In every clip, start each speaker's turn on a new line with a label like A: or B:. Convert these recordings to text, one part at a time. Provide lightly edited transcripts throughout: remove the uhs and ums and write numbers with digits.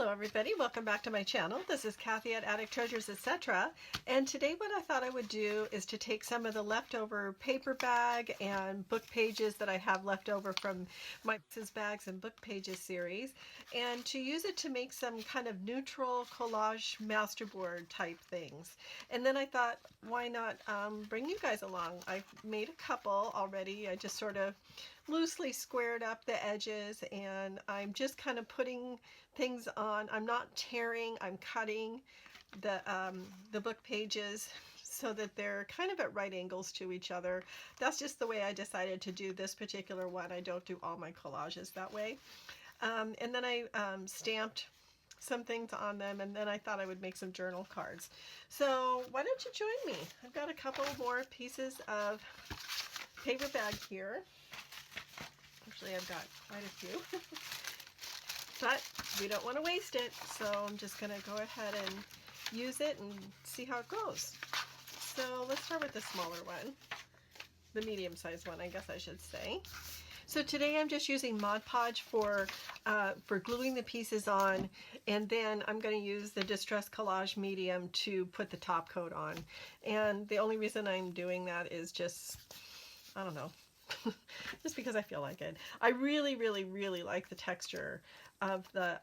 A: Hello everybody, welcome back to my channel. This is Kathy at Attic Treasures, etc. And today what I thought I would do is to take some of the leftover paper bag and book pages that I have left over from my Bags and Book Pages series, and to use it to make some kind of neutral collage masterboard type things. And then I thought, why not bring you guys along? I've made a couple already. I just sort of loosely squared up the edges, and I'm just kind of putting things on. I'm not tearing, I'm cutting the book pages so that they're kind of at right angles to each other. That's just the way I decided to do this particular one. I don't do all my collages that way. And then I stamped some things on them, and then I thought I would make some journal cards. So why don't you join me? I've got a couple more pieces of paper bag here. Actually, I've got quite a few. But we don't want to waste it, so I'm just going to go ahead and use it and see how it goes. So let's start with the smaller one, the medium-sized one, I guess I should say. So today I'm just using Mod Podge for gluing the pieces on, and then I'm going to use the Distress Collage medium to put the top coat on. And the only reason I'm doing that is just, I don't know, just because I feel like it. I really, really, really like the texture of the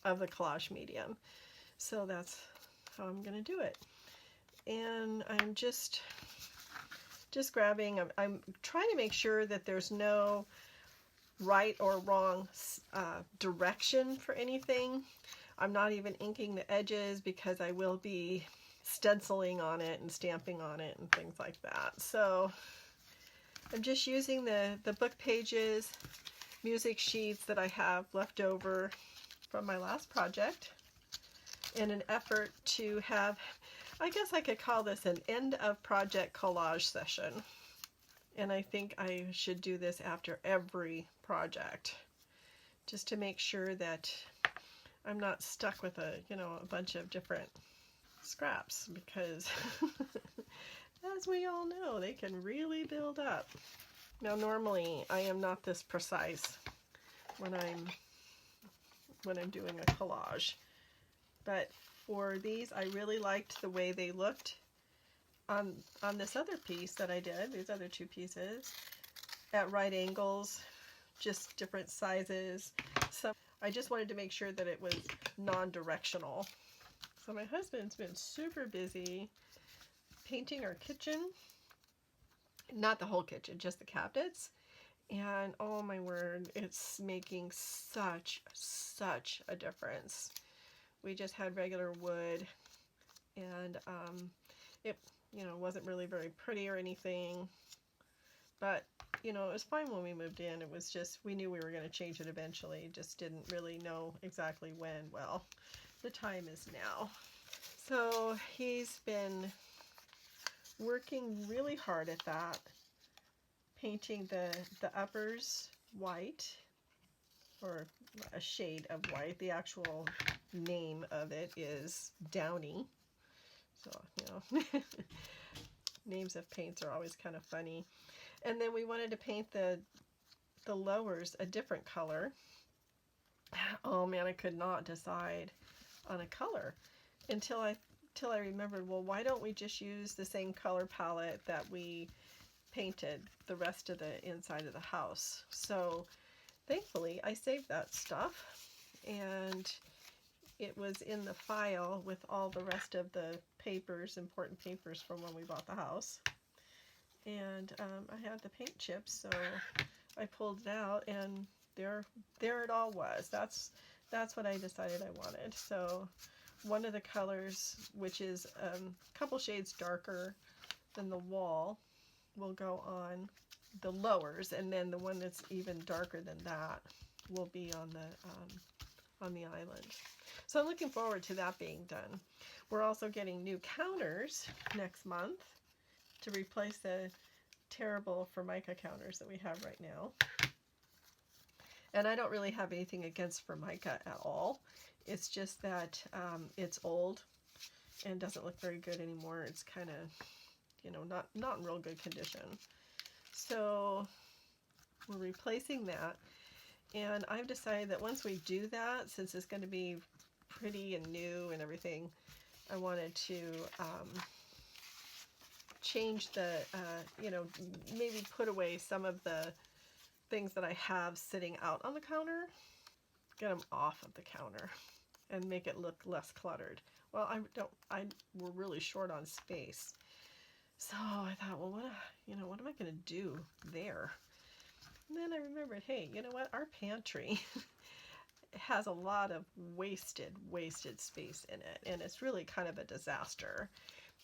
A: collage medium, so that's how I'm gonna do it. And I'm just grabbing. I'm trying to make sure that there's no right or wrong direction for anything. I'm not even inking the edges because I will be stenciling on it and stamping on it and things like that. So I'm just using the book pages, music sheets that I have left over from my last project in an effort to have, I guess I could call this an end of project collage session. And I think I should do this after every project, just to make sure that I'm not stuck with a bunch of different scraps, because as we all know, they can really build up. Now normally I am not this precise when I'm doing a collage, but for these I really liked the way they looked on this other piece that I did, these other two pieces, at right angles, just different sizes. So I just wanted to make sure that it was non-directional. So my husband's been super busy painting our kitchen. Not the whole kitchen, just the cabinets. And oh my word, it's making such a difference. We just had regular wood, and it wasn't really very pretty or anything, but it was fine when we moved in. It was just, we knew we were going to change it eventually, just didn't really know exactly when. Well, the time is now. So he's been working really hard at that, painting the uppers white, or a shade of white. The actual name of it is Downy. So, names of paints are always kind of funny. And then we wanted to paint the lowers a different color. Oh man, I could not decide on a color until I remembered, well, why don't we just use the same color palette that we painted the rest of the inside of the house? So thankfully I saved that stuff, and it was in the file with all the rest of the papers, important papers from when we bought the house. And I had the paint chips, so I pulled it out, and there it all was. That's what I decided I wanted. So one of the colors, which is a couple shades darker than the wall, will go on the lowers, and then the one that's even darker than that will be on the island. So I'm looking forward to that being done. We're also getting new counters next month to replace the terrible Formica counters that we have right now. And I don't really have anything against Formica at all. It's just that it's old and doesn't look very good anymore. It's kind of, not in real good condition. So we're replacing that. And I've decided that once we do that, since it's going to be pretty and new and everything, I wanted to change the, maybe put away some of the things that I have sitting out on the counter, get them off of the counter and make it look less cluttered. Well, we're really short on space. So I thought, well, what am I going to do there? And then I remembered, hey, you know what? Our pantry has a lot of wasted space in it, and it's really kind of a disaster.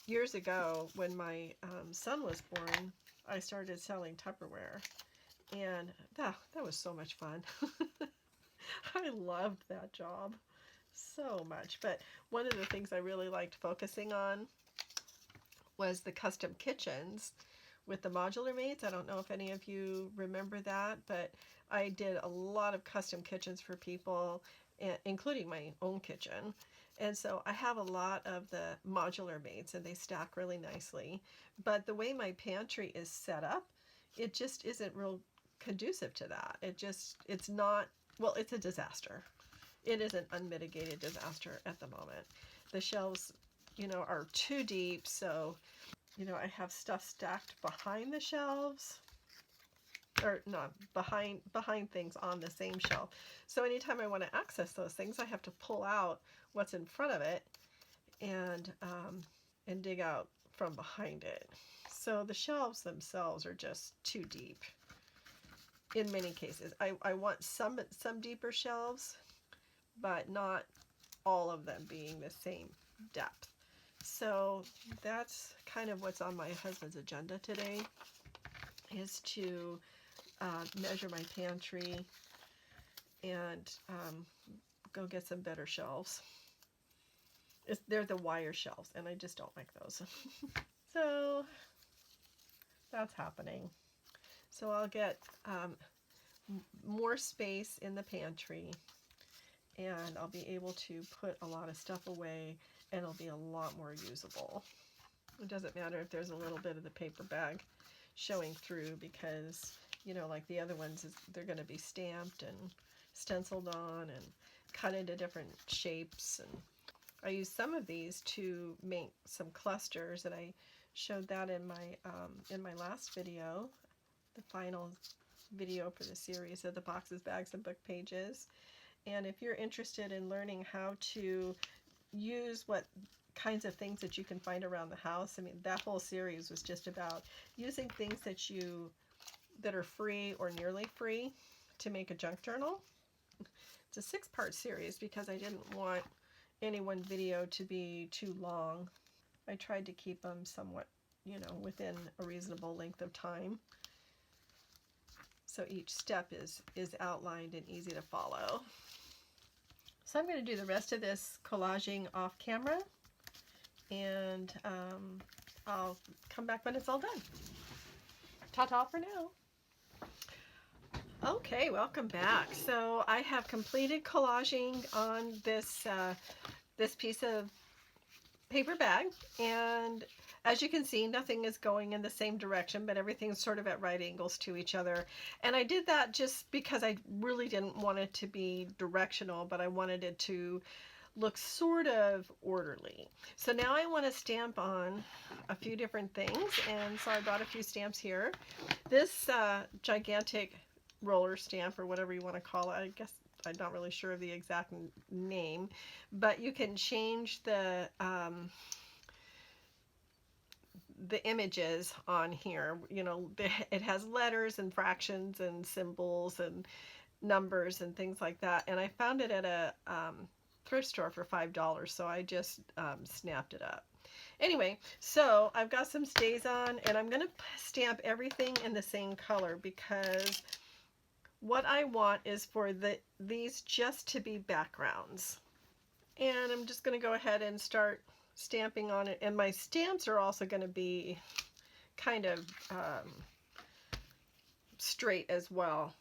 A: Years ago, when my son was born, I started selling Tupperware, and that was so much fun. I loved that job so much. But one of the things I really liked focusing on was the custom kitchens with the modular mates. I don't know if any of you remember that, but I did a lot of custom kitchens for people, including my own kitchen. And so I have a lot of the modular mates, and they stack really nicely. But the way my pantry is set up, it just isn't real conducive to that. It's not, well, it's a disaster. It is an unmitigated disaster at the moment. The shelves, are too deep, so I have stuff stacked behind the shelves, or not behind things on the same shelf. So anytime I want to access those things, I have to pull out what's in front of it and dig out from behind it. So the shelves themselves are just too deep in many cases. I want some deeper shelves, but not all of them being the same depth. So that's kind of what's on my husband's agenda today, is to measure my pantry and go get some better shelves. They're the wire shelves, and I just don't like those. So that's happening. So I'll get more space in the pantry, and I'll be able to put a lot of stuff away, and it'll be a lot more usable. It doesn't matter if there's a little bit of the paper bag showing through, because like the other ones, they're going to be stamped and stenciled on and cut into different shapes. And I used some of these to make some clusters, and I showed that in my last video, the final video for the series of the boxes, bags, and book pages. And if you're interested in learning how to use what kinds of things that you can find around the house, I mean, that whole series was just about using things that are free or nearly free to make a junk journal. It's a 6-part series because I didn't want any one video to be too long. I tried to keep them somewhat, within a reasonable length of time, so each step is outlined and easy to follow. So I'm going to do the rest of this collaging off camera, and I'll come back when it's all done. Ta-ta for now. Okay, welcome back. So I have completed collaging on this piece of paper bag, and as you can see, nothing is going in the same direction, but everything's sort of at right angles to each other. And I did that just because I really didn't want it to be directional, but I wanted it to look sort of orderly. So now I want to stamp on a few different things, and so I brought a few stamps here. This gigantic roller stamp, or whatever you want to call it, I guess I'm not really sure of the exact name, but you can change the images on here. It has letters and fractions and symbols and numbers and things like that, and I found it at a thrift store for $5, so I just snapped it up. Anyway, so I've got some StazOn, and I'm going to stamp everything in the same color, because what I want is for these just to be backgrounds. And I'm just going to go ahead and start stamping on it. And my stamps are also going to be kind of straight as well.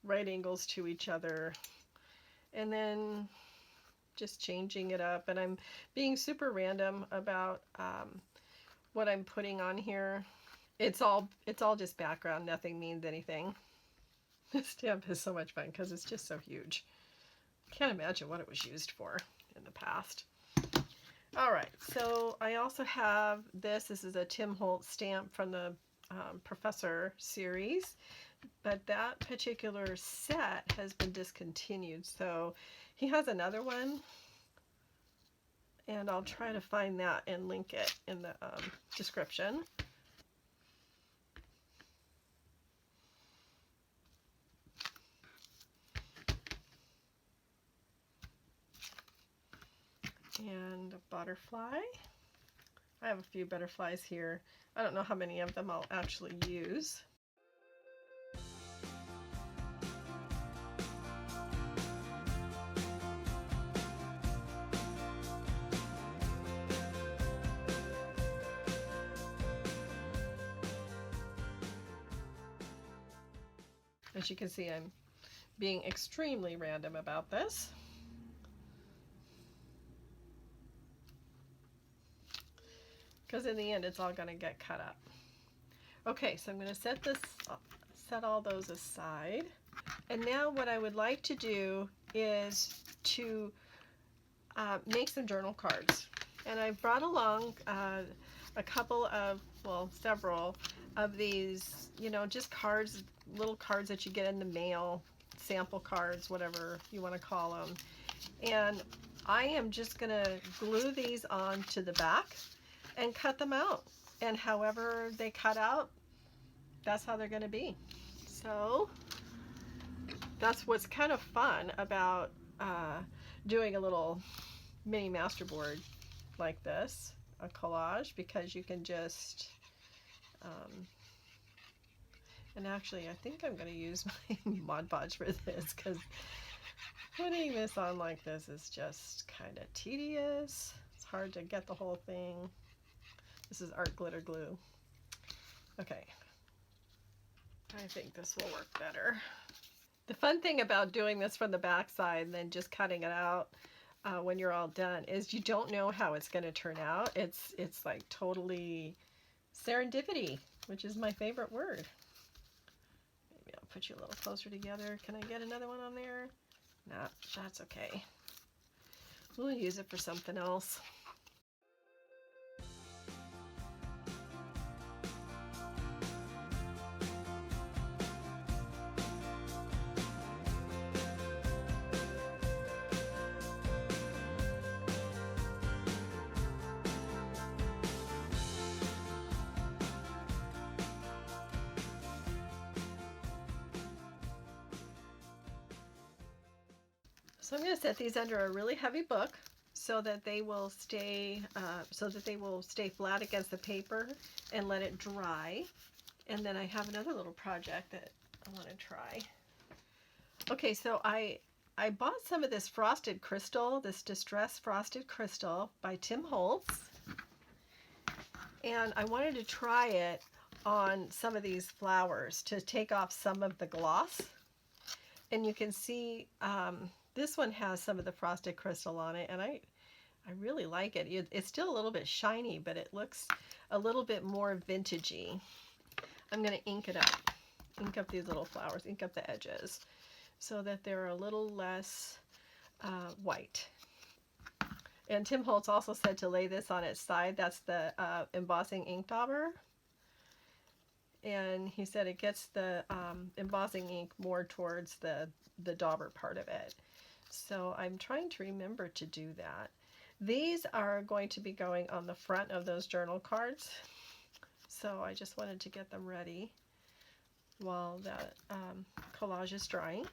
A: Right angles to each other. And then just changing it up. And I'm being super random about what I'm putting on here. It's all just background. Nothing means anything. This stamp is so much fun because it's just so huge. Can't imagine what it was used for in the past. All right, so I also have this. This is a Tim Holtz stamp from the Professor series, but that particular set has been discontinued. So he has another one, and I'll try to find that and link it in the description. And a butterfly. I have a few butterflies here. I don't know how many of them I'll actually use. As you can see, I'm being extremely random about this. Because in the end, it's all going to get cut up. Okay, so I'm going to set all those aside. And now what I would like to do is to make some journal cards. And I brought along a couple of, well, several of these, you know, just cards, little cards that you get in the mail, sample cards, whatever you want to call them. And I am just going to glue these on to the back and cut them out. And however they cut out, that's how they're going to be. So that's what's kind of fun about doing a little mini masterboard like this, a collage, because you can just and actually I think I'm going to use my Mod Podge for this, because putting this on like this is just kind of tedious. It's hard to get the whole thing. This is art glitter glue. Okay, I think this will work better. The fun thing about doing this from the back side and then just cutting it out when you're all done is you don't know how it's going to turn out. It's like totally serendipity, which is my favorite word. Maybe I'll put you a little closer together. Can I get another one on there? No, that's okay. We'll use it for something else. So I'm going to set these under a really heavy book so that they will stay flat against the paper and let it dry. And then I have another little project that I want to try. Okay, so I bought some of this frosted crystal, this distressed frosted crystal by Tim Holtz, and I wanted to try it on some of these flowers to take off some of the gloss. And you can see this one has some of the frosted crystal on it, and I really like it. It's still a little bit shiny, but it looks a little bit more vintagey. I'm going to ink it up. Ink up these little flowers, ink up the edges so that they're a little less white. And Tim Holtz also said to lay this on its side. That's the embossing ink dauber. And he said it gets the embossing ink more towards the dauber part of it. So I'm trying to remember to do that. These are going to be going on the front of those journal cards. So I just wanted to get them ready while that collage is drying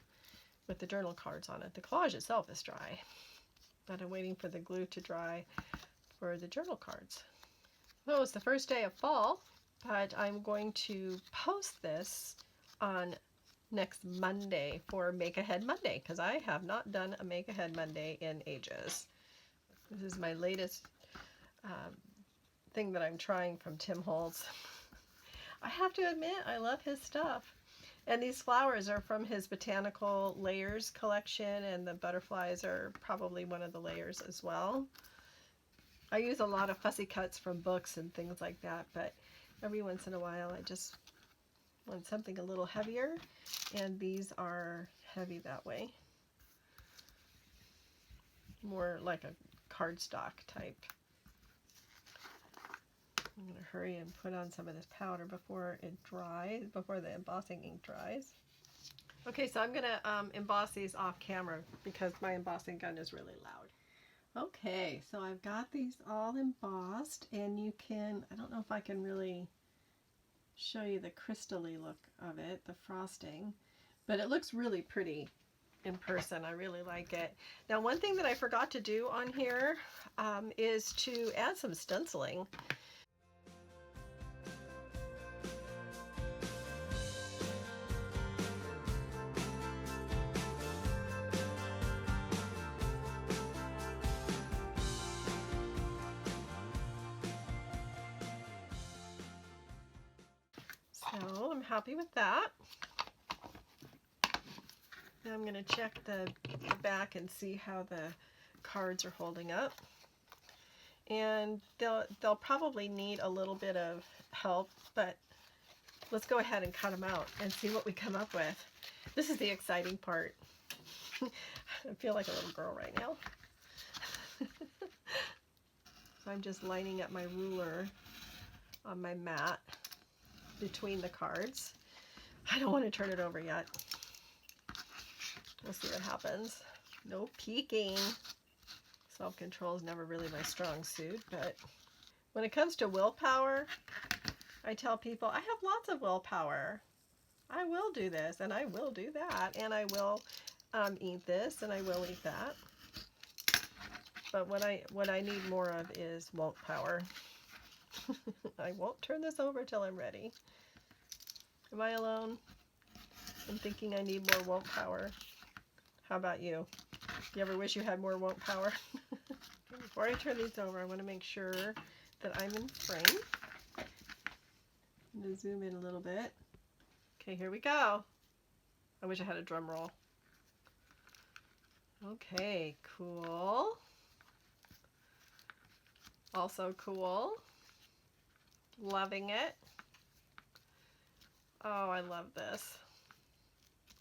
A: with the journal cards on it. The collage itself is dry, but I'm waiting for the glue to dry for the journal cards. So it's the first day of fall, but I'm going to post this on next Monday for Make Ahead Monday, because I have not done a Make Ahead Monday in ages. This is my latest thing that I'm trying from Tim Holtz. I have to admit, I love his stuff. And these flowers are from his Botanical Layers collection, and the butterflies are probably one of the layers as well. I use a lot of fussy cuts from books and things like that, but every once in a while I just Want something a little heavier, and these are heavy that way. More like a cardstock type. I'm going to hurry and put on some of this powder before it dries, before the embossing ink dries. Okay, so I'm going to emboss these off camera because my embossing gun is really loud. Okay, so I've got these all embossed, and you can, I don't know if I can really show you the crystal-y look of it, the frosting, but it looks really pretty in person. I really like it. Now, one thing that I forgot to do on here is to add some stenciling. So I'm happy with that. Now I'm going to check the back and see how the cards are holding up. And they'll probably need a little bit of help, but let's go ahead and cut them out and see what we come up with. This is the exciting part. I feel like a little girl right now. So I'm just lining up my ruler on my mat between the cards. I don't want to turn it over yet. We'll see what happens. No peeking. Self-control is never really my strong suit, but when it comes to willpower, I tell people I have lots of willpower. I will do this, and I will do that, and I will eat this, and I will eat that. But what I need more of is won't power. I won't turn this over till I'm ready. Am I alone? I'm thinking I need more won't power. How about you? Do you ever wish you had more won't power? Okay, before I turn these over, I want to make sure that I'm in frame. I'm going to zoom in a little bit. Okay, here we go. I wish I had a drum roll. Okay, cool. Also cool. Loving it. Oh, I love this.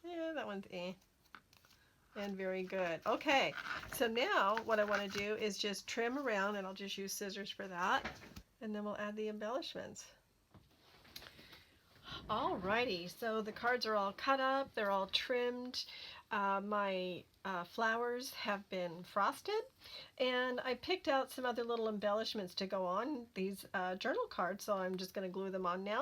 A: Yeah, that one's eh. And very good. Okay, so now what I want to do is just trim around, and I'll just use scissors for that, and then we'll add the embellishments. Alrighty, so the cards are all cut up, they're all trimmed. My flowers have been frosted, and I picked out some other little embellishments to go on these journal cards, so I'm just going to glue them on now,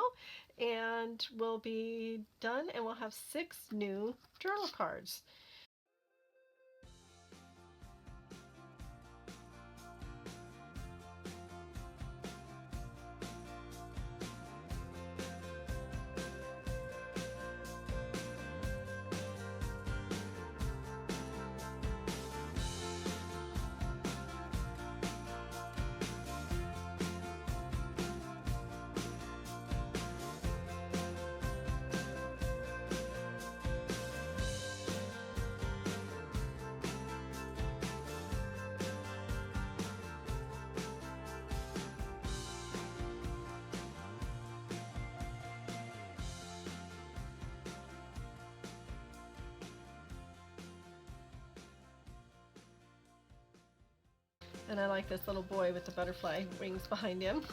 A: and we'll be done, and we'll have 6 new journal cards. And I like this little boy with the butterfly wings behind him.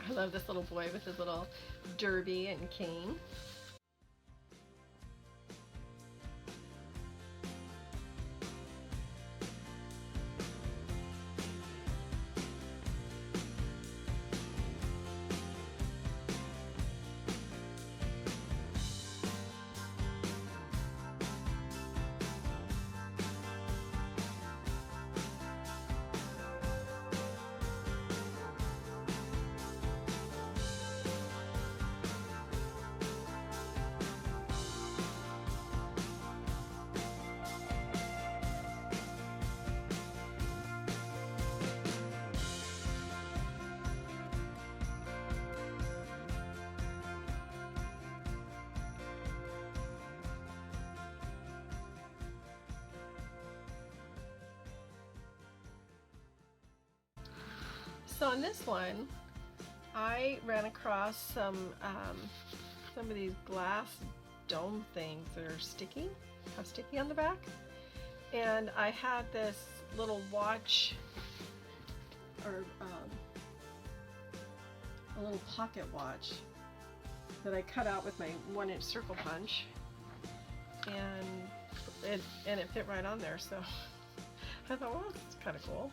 A: I love this little boy with his little derby and cane. So on this one, I ran across some of these glass dome things that are sticky, have sticky on the back. And I had this little watch, or a little pocket watch that I cut out with my 1-inch circle punch, and it fit right on there. So I thought, well, that's kind of cool.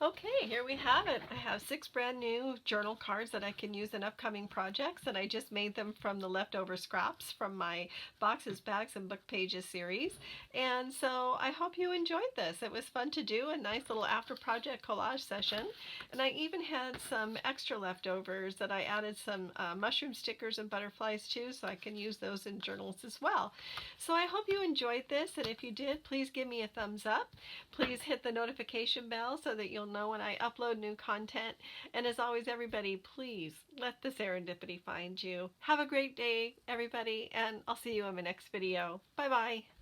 A: Okay, here we have it. I have 6 brand new journal cards that I can use in upcoming projects, and I just made them from the leftover scraps from my Boxes, Bags, and Book Pages series. And so I hope you enjoyed this. It was fun to do, a nice little after project collage session. And I even had some extra leftovers that I added some mushroom stickers and butterflies to, so I can use those in journals as well. So I hope you enjoyed this, and if you did, please give me a thumbs up. Please hit the notification bell so that you'll know when I upload new content. And as always, everybody, please let the serendipity find you. Have a great day, everybody, and I'll see you in my next video. Bye-bye.